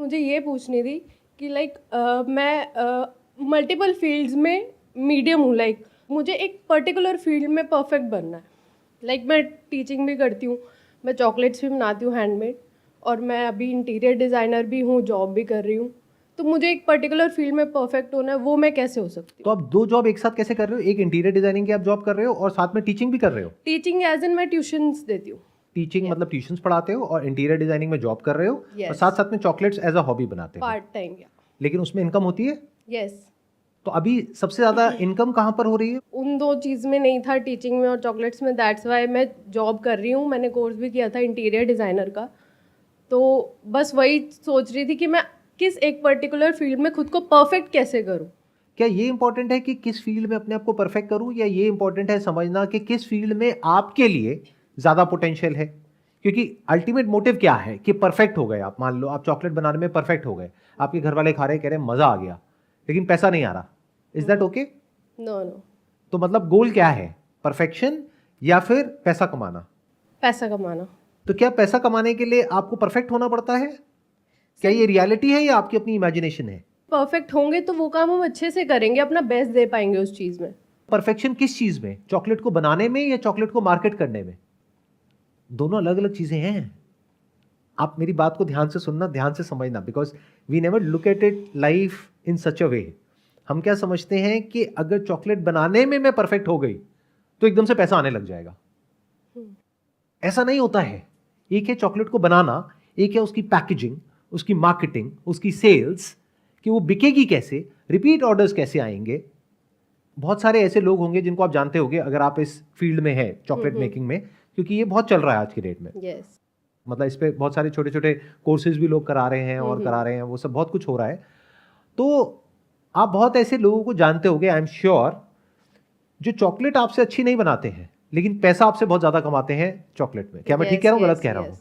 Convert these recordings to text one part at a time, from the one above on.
मुझे ये पूछनी थी कि मैं मल्टीपल फील्ड्स में मीडियम हूँ। मुझे एक पर्टिकुलर फील्ड में परफेक्ट बनना है। मैं टीचिंग भी करती हूँ, मैं चॉकलेट्स भी बनाती हूँ हैंडमेड, और मैं अभी इंटीरियर डिज़ाइनर भी हूँ, जॉब भी कर रही हूँ। तो मुझे एक पर्टिकुलर फील्ड में परफेक्ट होना है, वो मैं कैसे हो सकती तो हूँ? आप 2 जॉब एक साथ कैसे कर रहे हो? एक इंटीरियर डिजाइनिंग की आप जॉब कर रहे हो और साथ में टीचिंग भी कर रहे हो। टीचिंग एज इन मैं ट्यूशंस देती हूँ। Teaching Yes. मतलब ट्यूशंस पढ़ाते हो और इंटीरियर डिजाइनिंग में जॉब कर रहे हो और Yes. साथ साथ में चॉकलेट्स एज अ हॉबी बनाते हो। पार्ट टाइम या लेकिन उसमें इनकम होती है। यस। तो अभी सबसे ज्यादा इनकम कहाँ पर हो रही है? उन दो चीज़ में नहीं था, टीचिंग में और चॉकलेट्स में। दैट्स वाई मैं जॉब कर रही हूँ। मैंने कोर्स भी किया था इंटीरियर डिज़ाइनर का। तो बस वही सोच रही थी कि मैं किस एक पर्टिकुलर फील्ड में खुद को परफेक्ट कैसे करूँ। क्या ये इंपॉर्टेंट है कि किस फील्ड में अपने आप को परफेक्ट करूं, या ये इंपॉर्टेंट है समझना कि किस फील्ड में आपके लिए ज्यादा पोटेंशियल है? क्योंकि अल्टीमेट मोटिव क्या है कि परफेक्ट हो गए आप। मान लो आप चॉकलेट बनाने में परफेक्ट हो गए, आपके घर वाले खा रहे कह रहे मजा आ गया, लेकिन पैसा नहीं आ रहा। Is that okay? No no. तो मतलब गोल क्या है, परफेक्शन या फिर पैसा कमाना? पैसा कमाना। तो क्या पैसा कमाने के लिए आपको परफेक्ट होना पड़ता है? क्या ये रियलिटी है या आपकी अपनी इमेजिनेशन है? परफेक्ट होंगे तो वो काम हम अच्छे से करेंगे, अपना बेस्ट दे पाएंगे उस चीज़ में। परफेक्शन किस चीज में? चॉकलेट को बनाने में या चॉकलेट को मार्केट करने में? दोनों अलग अलग चीजें हैं। आप मेरी बात को ध्यान से सुनना, ध्यान से समझना, because we never look at it life in such a way. हम क्या समझते हैं कि अगर चॉकलेट बनाने में मैं परफेक्ट हो गई तो एकदम से पैसा आने लग जाएगा। ऐसा नहीं होता है। एक है चॉकलेट को बनाना, एक है उसकी पैकेजिंग, उसकी मार्केटिंग, उसकी सेल्स, कि वो बिकेगी कैसे, रिपीट ऑर्डर्स कैसे आएंगे। बहुत सारे ऐसे लोग होंगे जिनको आप जानते होंगे अगर आप इस फील्ड में हैं, चॉकलेट मेकिंग में, क्योंकि ये बहुत चल रहा है आज की डेट में। यस। मतलब इस पे बहुत सारे छोटे छोटे कोर्सेज भी लोग करा रहे हैं और करा रहे हैं, वो सब बहुत कुछ हो रहा है। तो आप बहुत ऐसे लोगों को जानते होंगे, आई एम श्योर, जो चॉकलेट आपसे अच्छी नहीं बनाते हैं लेकिन पैसा आपसे बहुत ज्यादा कमाते हैं चॉकलेट में। क्या मैं ठीक कह रहा हूँ, गलत कह रहा हूँ?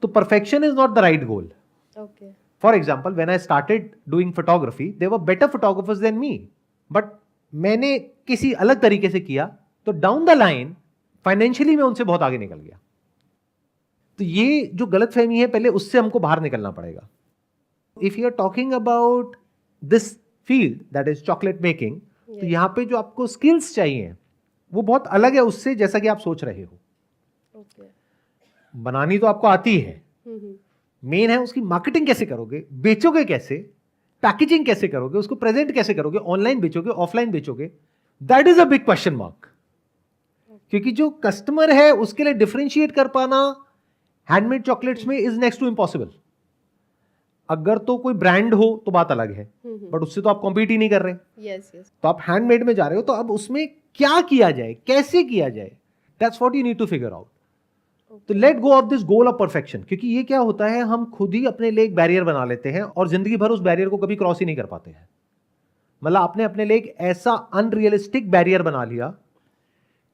तो perfection is not the right goal. Okay. For example, when I started doing photography, there were better photographers than me, but मैंने किसी अलग तरीके से किया, तो डाउन द लाइन फाइनेंशियली मैं उनसे बहुत आगे निकल गया। तो ये जो गलतफहमी है, पहले उससे हमको बाहर निकलना पड़ेगा। If you are talking about this field that is chocolate making, तो यहां पे जो आपको स्किल्स चाहिए वो बहुत अलग है उससे जैसा कि आप सोच रहे हो। ओके। बनानी तो आपको आती है, मेन है उसकी मार्केटिंग कैसे करोगे, बेचोगे कैसे, पैकेजिंग कैसे करोगे, उसको प्रेजेंट कैसे करोगे, ऑनलाइन बेचोगे, ऑफलाइन बेचोगे, that is a big question mark. क्योंकि जो कस्टमर है उसके लिए डिफरेंशिएट कर पाना हैंडमेड चॉकलेट्स में इज नेक्स्ट टू इम्पॉसिबल। अगर तो कोई ब्रांड हो तो बात अलग है, बट उससे तो आप कॉम्पीट ही नहीं कर रहे। Yes yes. तो आप हैंडमेड में जा रहे हो, तो अब उसमें क्या किया जाए, कैसे किया जाए, that's what you need to figure out. तो let go of this goal of perfection, क्योंकि ये क्या होता है, हम खुद ही अपने लिए एक बैरियर बना लेते हैं और जिंदगी भर उस बैरियर को कभी क्रॉस ही नहीं कर पाते हैं। मतलब आपने अपने लिए एक ऐसा अनरियलिस्टिक बैरियर बना लिया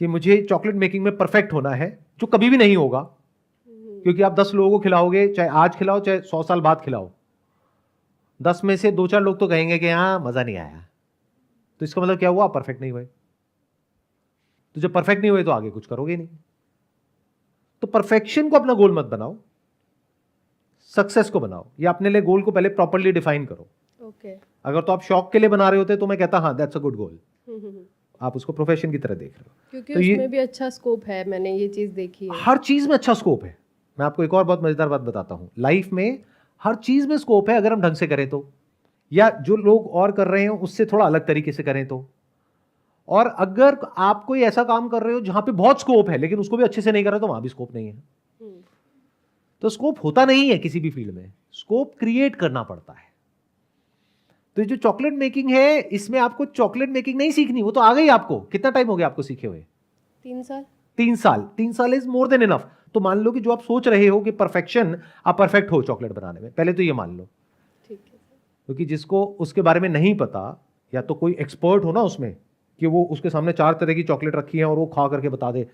कि मुझे चॉकलेट मेकिंग में परफेक्ट होना है, जो कभी भी नहीं होगा। क्योंकि आप 10 लोगों को खिलाओगे, चाहे आज खिलाओ चाहे 100 साल बाद खिलाओ, 10 में से 2-4 लोग तो कहेंगे कि हाँ मजा नहीं आया। तो इसका मतलब क्या हुआ, परफेक्ट नहीं हुए। तो जब परफेक्ट नहीं हुए तो आगे कुछ करोगे नहीं। तो परफेक्शन को अपना गोल मत बनाओ, सक्सेस को बनाओ, या अपने लिए गोल को पहले प्रॉपर्ली डिफाइन करो। ओके। अगर तो आप शौक के लिए बना रहे होते तो मैं कहता हाँ दैट्स अ गुड गोल। आप उसको प्रोफेशन की तरह देख रहे हो, क्योंकि तो उसमें भी अच्छा स्कोप है, मैंने ये चीज देखी है। हर चीज में अच्छा स्कोप है। मैं आपको एक और बहुत मजेदार बात बताता हूं, लाइफ में हर चीज में स्कोप है अगर हम ढंग से करें तो, या जो लोग और कर रहे हैं उससे थोड़ा अलग तरीके से करें तो। और अगर आप कोई ऐसा काम कर रहे हो जहां पे बहुत स्कोप है लेकिन उसको भी अच्छे से नहीं कर रहे तो वहां भी स्कोप नहीं है। तो स्कोप होता नहीं है किसी भी फील्ड में, स्कोप क्रिएट करना पड़ता है। तो जो चॉकलेट मेकिंग है, इसमें आपको चॉकलेट मेकिंग नहीं सीखनी, वो तो आ गई आपको। कितना टाइम हो गया आपको सीखे हुए? 3 साल। 3 साल। 3 साल इज मोर देन इनफ। तो मान लो कि जो आप सोच रहे हो कि परफेक्शन, आप परफेक्ट हो चॉकलेट बनाने में, पहले तो ये मान लो। ठीक है। क्योंकि जिसको उसके बारे में नहीं पता, या तो कोई एक्सपर्ट हो ना उसमें, कि वो उसके सामने 4 तरह की चॉकलेट रखी है और वो खा करके बता दे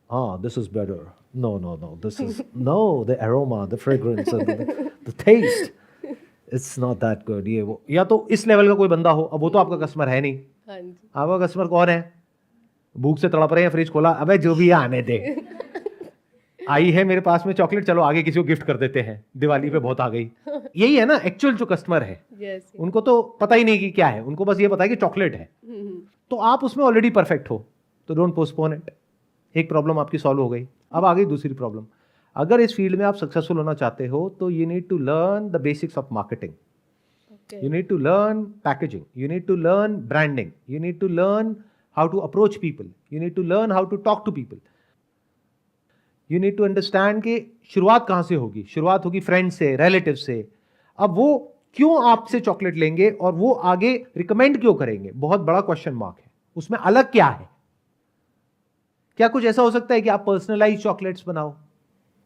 हाँ this is better, no no no this is no, the aroma, the fragrance, the taste, it's not that good, ये वो। या तो इस लेवल का कोई बंदा हो, अब वो तो आपका कस्टमर है नहीं। हाँ जी। आपका कस्टमर कौन है? भूख से तड़प रहे हैं, फ्रिज खोला, अबे जो भी है आने दे। आई है मेरे पास में चॉकलेट, चलो आगे किसी को गिफ्ट कर देते हैं, दिवाली पे बहुत आ गई। यही है ना एक्चुअल जो कस्टमर है, yes, उनको तो पता ही नहीं कि क्या है, उनको बस ये पता है कि चॉकलेट है। तो आप उसमें ऑलरेडी परफेक्ट हो, तो डोंट पोस्टपोन इट। एक प्रॉब्लम आपकी सॉल्व हो गई, अब आ गई दूसरी प्रॉब्लम। अगर इस फील्ड में आप सक्सेसफुल होना चाहते हो तो you need to learn the basics of marketing, you need to learn packaging, you need to learn branding, you need to learn how to approach people, you need to learn how to talk to people, you need to understand कि शुरुआत कहाँ से होगी। शुरुआत होगी friend से, relative से। अब वो क्यों आपसे चॉकलेट लेंगे और वो आगे रिकमेंड क्यों करेंगे, बहुत बड़ा क्वेश्चन मार्क है। उसमें अलग क्या है? क्या कुछ ऐसा हो सकता है कि आप पर्सनलाइज चॉकलेट्स बनाओ?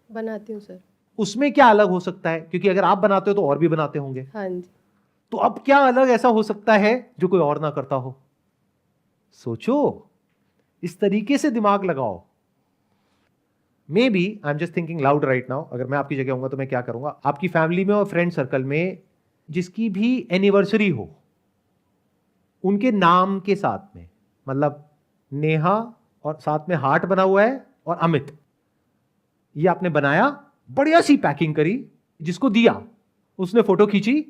बनाती हूँ सर। उसमें क्या अलग हो सकता है? क्योंकि अगर आप बनाते हो तो और भी बनाते होंगे। हाँ जी। तो अब क्या अलग ऐसा हो सकता है जो कोई और ना करता हो? सोचो, इस तरीके से दिमाग लगाओ। Maybe I am just thinking loud right now. अगर मैं आपकी जगह होऊंगा तो मैं क्या करूंगा, आपकी फैमिली में और फ्रेंड सर्कल में जिसकी भी एनिवर्सरी हो, उनके नाम के साथ में, मतलब नेहा और साथ में हार्ट बना हुआ है और अमित, ये आपने बनाया, बढ़िया सी पैकिंग करी, जिसको दिया उसने फोटो खींची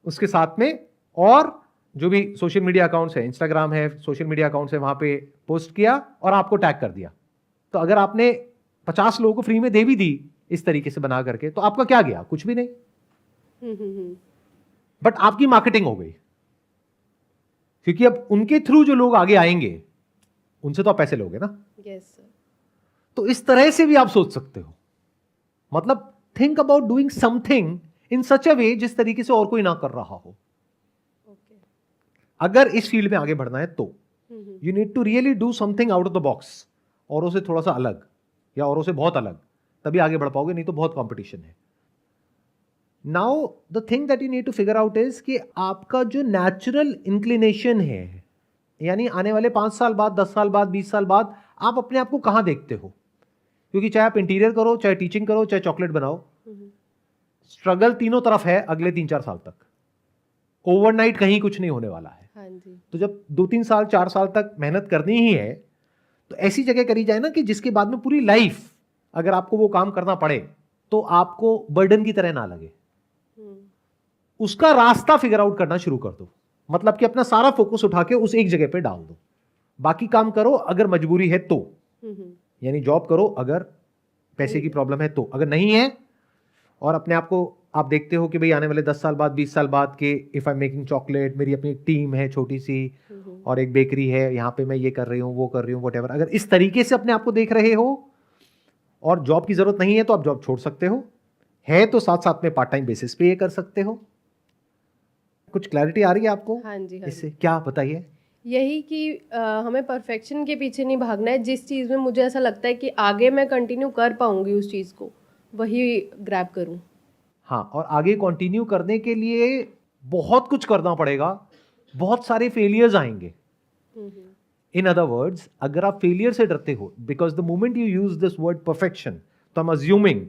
उसके साथ में, और जो भी सोशल मीडिया अकाउंट्स है, इंस्टाग्राम है, सोशल मीडिया अकाउंट्स है, वहां पे पोस्ट किया और आपको टैग कर दिया। तो अगर आपने 50 लोगों को फ्री में दे भी दी इस तरीके से बना करके, तो आपका क्या गया? कुछ भी नहीं। बट आपकी मार्केटिंग हो गई, क्योंकि अब उनके थ्रू जो लोग आगे आएंगे उनसे तो आप पैसे लोगे ना। Yes sir. तो इस तरह से भी आप सोच सकते हो। मतलब think about doing something in such a way जिस तरीके से और कोई ना कर रहा हो। अगर इस फील्ड में आगे बढ़ना है तो you need to really do something out of the box, औरों से थोड़ा सा अलग या औरों से बहुत अलग, तभी आगे बढ़ पाओगे, नहीं तो बहुत कंपटीशन है। Now the thing that you need to figure out is कि आपका जो नेचुरल इंक्लिनेशन है, यानी आने वाले 5 साल बाद, 10 साल बाद, 20 साल बाद आप अपने आप को कहां देखते हो? क्योंकि चाहे आप इंटीरियर करो, चाहे टीचिंग करो, चाहे चॉकलेट बनाओ, स्ट्रगल तीनों तरफ है अगले 3-4 साल तक। ओवरनाइट कहीं कुछ नहीं होने वाला है। हाँ जी। तो जब 2-3 साल 4 साल तक मेहनत करनी ही है, तो ऐसी जगह करी जाए ना कि जिसके बाद में पूरी लाइफ अगर आपको वो काम करना पड़े तो आपको बर्डन की तरह ना लगे। उसका रास्ता फिगर आउट करना शुरू कर दो। मतलब कि अपना सारा फोकस उठा के उस एक जगह पे डाल दो, बाकी काम करो अगर मजबूरी है तो, यानी जॉब करो अगर पैसे की प्रॉब्लम है तो, अगर नहीं है और अपने आप को आप देखते हो कि भाई आने वाले 10 साल बाद, 20 साल बाद के if I am making chocolate, मेरी अपनी टीम है छोटी सी और एक बेकरी है, यहाँ पे मैं ये कर रही हूँ, वो कर रही हूँ, व्हाटएवर, अगर इस तरीके से अपने आप को देख रहे हो और जॉब की जरूरत नहीं है तो आप जॉब छोड़ सकते हो, है तो साथ साथ में पार्ट टाइम बेसिस पे ये कर सकते हो। कुछ क्लैरिटी आ रही है आपको? हाँ जी। हाँ इससे क्या बताइए? यही कि हमें परफेक्शन के पीछे नहीं भागना है। जिस चीज़ में मुझे ऐसा लगता है कि आगे मैं कंटिन्यू कर पाऊंगी उस चीज़ को, वही ग्रैब करूं। हाँ, और आगे कंटिन्यू करने के लिए बहुत कुछ करना पड़ेगा, बहुत सारे फेलियर्स आएंगे। इन अदर वर्ड्स, अगर आप फेलियर से डरते हो, because the moment you use this word perfection, तो आई एम अज्यूमिंग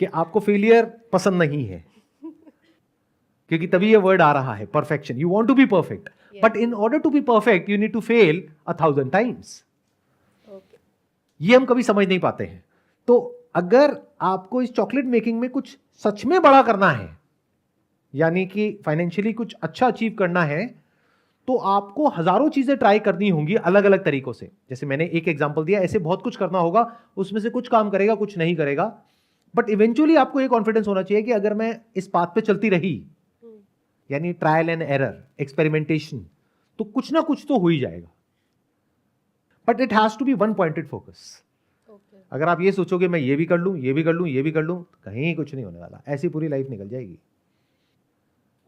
कि आपको फेलियर पसंद नहीं है, क्योंकि तभी ये वर्ड आ रहा है perfection. You want to be perfect, but in order to be perfect you need to fail 1000 times. ये हम कभी समझ नहीं पाते हैं। तो अगर आपको इस चॉकलेट मेकिंग में कुछ सच में बड़ा करना है, यानी कि फाइनेंशियली कुछ अच्छा अचीव करना है, तो आपको हजारों चीजें ट्राई करनी होंगी अलग अलग तरीकों से। जैसे मैंने एक एग्जांपल दिया, ऐसे बहुत कुछ करना होगा, उसमें से कुछ काम करेगा, कुछ नहीं करेगा, बट इवेंचुअली आपको ये कॉन्फिडेंस होना चाहिए कि अगर मैं इस पाथ पे चलती रही, यानी ट्रायल एंड एरर, एक्सपेरिमेंटेशन, तो कुछ ना कुछ तो हो ही जाएगा। But it has to be one pointed focus. अगर आप ये सोचोगे मैं ये भी कर लूं, ये भी कर लूं, ये भी कर लूं, तो कहीं कुछ नहीं होने वाला, ऐसी पूरी लाइफ निकल जाएगी।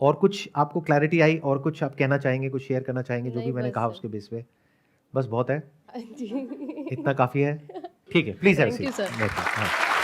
और कुछ आपको क्लैरिटी आई, और कुछ आप कहना चाहेंगे, कुछ शेयर करना चाहेंगे जो भी मैंने कहा उसके बेस पे? बस बहुत है, इतना काफी है, ठीक है, प्लीज हैव अ सीट।